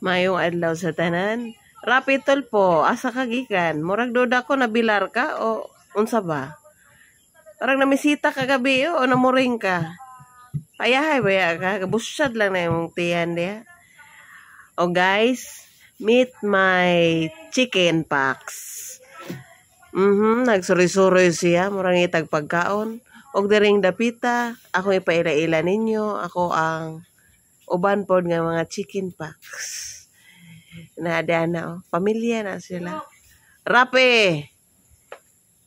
Mayong adlaw sa tanan. Rapitol po, asa ka gikan? Murag doda ko nabilar ka o unsa ba? Parang namisita ka gabi o namuring ka. Payahay baya ka, kabusyad lang na yung tiyan niya. O guys, meet my chicken pox. Nagsuri-suri siya, murang itag pagkaon. Og diring dapita, ako ipaila-ila ninyo, ako ang uban pod nga mga chicken pox. Naada na, pamilya na sila. Rape!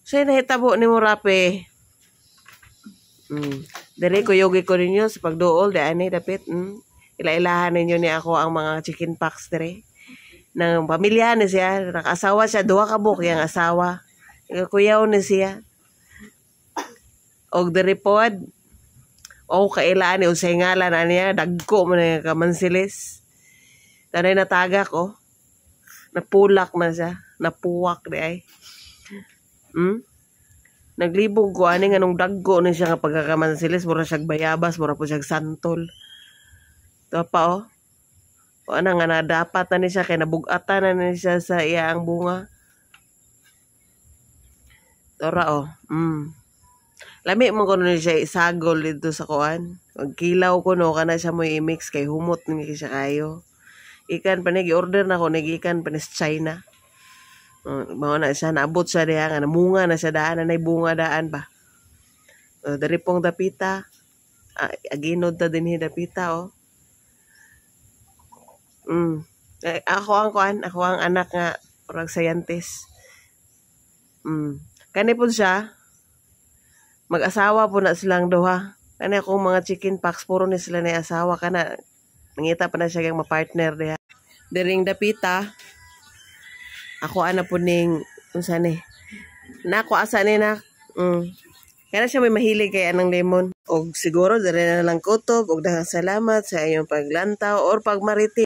Sa'yo nahitabo ni mo, Rape? Dari ko yogi ko ninyo sa pagduol, daan dapit. Ila-ilahan ninyo ni ako ang mga chicken pox dari. Nang pamilya ni siya, nakasawa siya, 2 kabuk yung asawa. Kuyaw ni siya. Og dari pod, o kailaan ni usay ngalan niya, dagko mo na kamansilis. Tanay natagak, napulak na siya, napuwak di ay. Naglibog ko ani nga nung dagko ni siya nga pagkakamansilis, mura siya bayabas, mura po siya santol. Ito pa o ana nga na dapat na ni siya kay nabugatan na ni siya sa iyaang bunga. Tora lami mo ko ni siya isagol dito sa kuan. Magkilaw ko no kana siya mo i-mix kay humot ni siya kayo. Ikan pa nag-order na ko nag-ikan pa sa China. Mao na siya naabot siya diha nga namunga na siya daan na bunga daan ba. Dari pong dapita. Aginod ta dinhi dapita Ako ang anak nga parang scientist. Kani po siya mag-asawa po na silang duha. Kani akong mga chicken pox puro ni sila na asawa kana nangita pa na siya kang ma-partner diha. Diring dapita ako ana po ning unsa ni nako asa ni na kana siya may mahilig kay anang lemon og siguro diri na lang kutob og daghang salamat sa iyong paglantaw or pagmariti.